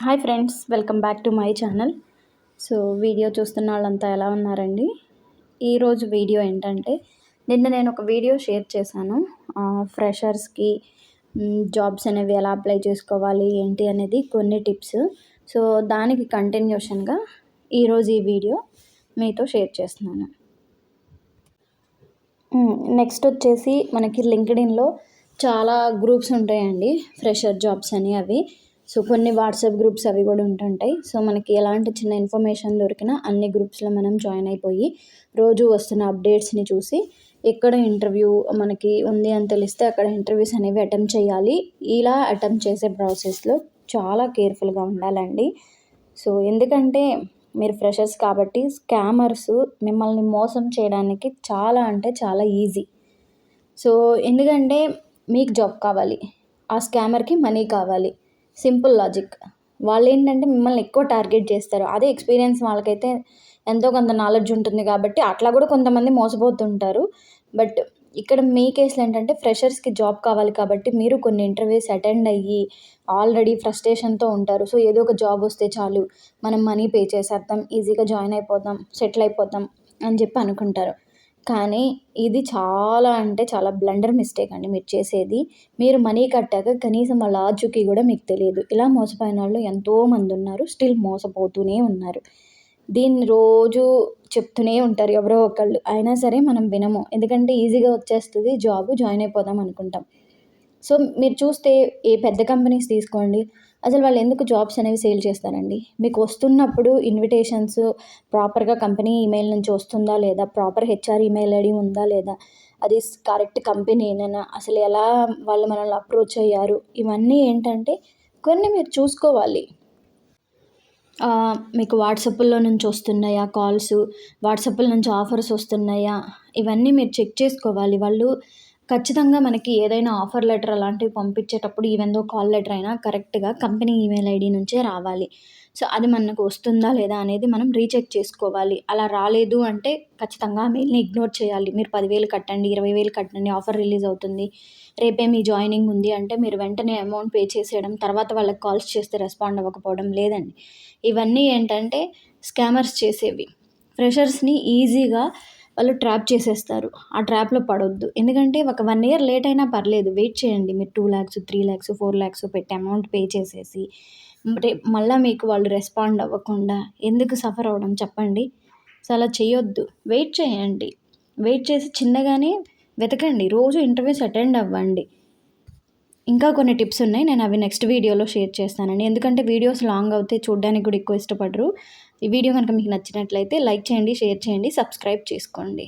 Hi friends, welcome back to my channel. So video చూస్తున్న వాళ్ళంతా ఎలా ఉన్నారండి? ఈరోజు వీడియో ఏంటంటే, నిన్న నేను ఒక వీడియో షేర్ చేశాను. ఫ్రెషర్స్కి జాబ్స్ అనేవి ఎలా అప్లై చేసుకోవాలి ఏంటి అనేది కొన్ని టిప్స్. సో దానికి కంటిన్యూషన్గా ఈరోజు ఈ వీడియో మీతో షేర్ చేస్తున్నాను. నెక్స్ట్ వచ్చేసి మనకి లింక్డ్ఇన్లో చాలా గ్రూప్స్ ఉంటాయండి, ఫ్రెషర్ జాబ్స్ అని అవి. సో కొన్ని వాట్సాప్ గ్రూప్స్ అవి కూడా ఉంటుంటాయి. సో మనకి ఎలాంటి చిన్న ఇన్ఫర్మేషన్ దొరికినా అన్ని గ్రూప్స్లో మనం జాయిన్ అయిపోయి రోజు వస్తున్న అప్డేట్స్ని చూసి ఎక్కడ ఇంటర్వ్యూ మనకి ఉంది అని తెలిస్తే అక్కడ ఇంటర్వ్యూస్ అనేవి అటెంప్ట్ చేయాలి. ఇలా అటెంప్ట్ చేసే ప్రాసెస్లో చాలా కేర్ఫుల్గా ఉండాలండి. సో ఎందుకంటే మీరు ఫ్రెషర్స్ కాబట్టి స్కామర్స్ మిమ్మల్ని మోసం చేయడానికి చాలా అంటే చాలా ఈజీ. సో ఎందుకంటే మీకు జాబ్ కావాలి, ఆ స్కామర్కి మనీ కావాలి. Simple logic. వాళ్ళు ఏంటంటే మిమ్మల్ని ఎక్కువ టార్గెట్ చేస్తారు. అదే ఎక్స్పీరియన్స్ వాళ్ళకైతే ఎంతో కొంత నాలెడ్జ్ ఉంటుంది కాబట్టి అట్లా కూడా కొంతమంది మోసపోతుంటారు. బట్ ఇక్కడ మీ కేసులో ఏంటంటే ఫ్రెషర్స్కి జాబ్ కావాలి కాబట్టి మీరు కొన్ని ఇంటర్వ్యూస్ అటెండ్ అయ్యి ఆల్రెడీ ఫ్రస్ట్రేషన్తో ఉంటారు. సో ఏదో ఒక జాబ్ వస్తే చాలు, మనం మనీ పే చేసేద్దాం, ఈజీగా జాయిన్ అయిపోదాం, సెటిల్ అయిపోదాం అని చెప్పి అనుకుంటారు. కానీ ఇది చాలా అంటే చాలా బ్లండర్ మిస్టేక్ అండి మీరు చేసేది. మీరు మనీ కట్టాక కనీసం వాళ్ళ ఆచూకీ కూడా మీకు తెలియదు. ఇలా మోసపోయిన వాళ్ళు ఎంతోమంది ఉన్నారు, స్టిల్ మోసపోతూనే ఉన్నారు. దీన్ని రోజు చెప్తూనే ఉంటారు ఎవరో ఒకళ్ళు. అయినా సరే మనం వినము. ఎందుకంటే ఈజీగా వచ్చేస్తుంది జాబు, జాయిన్ అయిపోదాం అనుకుంటాం. సో మీరు చూస్తే ఏ పెద్ద కంపెనీస్ తీసుకోండి, అసలు వాళ్ళు ఎందుకు జాబ్స్ అనేవి సేల్ చేస్తారండి? మీకు వస్తున్నప్పుడు ఇన్విటేషన్స్ ప్రాపర్గా కంపెనీ ఈమెయిల్ నుంచి వస్తుందా లేదా, ప్రాపర్ హెచ్ఆర్ ఈమెయిల్ ఐడి ఉందా లేదా, అది కరెక్ట్ కంపెనీనేనా, అసలు ఎలా వాళ్ళు మనల్ని అప్రోచ్ అయ్యారు, ఇవన్నీ ఏంటంటే కొన్ని మీరు చూసుకోవాలి. మీకు వాట్సాప్లో నుంచి వస్తున్నాయా కాల్స్, వాట్సాప్ల నుంచి ఆఫర్స్ వస్తున్నాయా, ఇవన్నీ మీరు చెక్ చేసుకోవాలి. వాళ్ళు ఖచ్చితంగా మనకి ఏదైనా ఆఫర్ లెటర్ అలాంటివి పంపించేటప్పుడు ఈవెన్ దో కాల్ లెటర్ అయినా కరెక్ట్గా కంపెనీ ఈమెయిల్ ఐడి నుంచే రావాలి. సో అది మనకు వస్తుందా లేదా అనేది మనం రీచెక్ చేసుకోవాలి. అలా రాలేదు అంటే ఖచ్చితంగా ఆ మెయిల్ని ఇగ్నోర్ చేయాలి. మీరు 10,000 కట్టండి, 20,000 కట్టండి, ఆఫర్ రిలీజ్ అవుతుంది, రేపే మీ జాయినింగ్ ఉంది అంటే మీరు వెంటనే అమౌంట్ పే చేసేయడం, తర్వాత వాళ్ళకి కాల్స్ చేస్తే రెస్పాండ్ అవ్వకపోవడం లేదండి. ఇవన్నీ ఏంటంటే స్కామర్స్ చేసేవి. ఫ్రెషర్స్ని ఈజీగా వాళ్ళు ట్రాప్ చేసేస్తారు. ఆ ట్రాప్లో పడొద్దు. ఎందుకంటే ఒక 1 ఇయర్ లేట్ అయినా పర్లేదు, వెయిట్ చేయండి. మీరు 2 lakhs, 3 lakhs, 4 lakhs పెట్టి అమౌంట్ పే చేసేసి మళ్ళీ మీకు వాళ్ళు రెస్పాండ్ అవ్వకుండా ఎందుకు సఫర్ అవ్వడం చెప్పండి? సో అలా చేయొద్దు. వెయిట్ చేయండి. వెయిట్ చేసి చిన్నగానే వెతకండి. రోజు ఇంటర్వ్యూస్ అటెండ్ అవ్వండి. ఇంకా కొన్ని టిప్స్ ఉన్నాయి, నేను అవి నెక్స్ట్ వీడియోలో షేర్ చేస్తానండి. ఎందుకంటే వీడియోస్ లాంగ్ అవుతే చూడడానికి కూడా ఎక్కువ ఇష్టపడరు. ఈ వీడియో కనుక మీకు నచ్చినట్లయితే లైక్ చేయండి, షేర్ చేయండి, సబ్స్క్రైబ్ చేసుకోండి.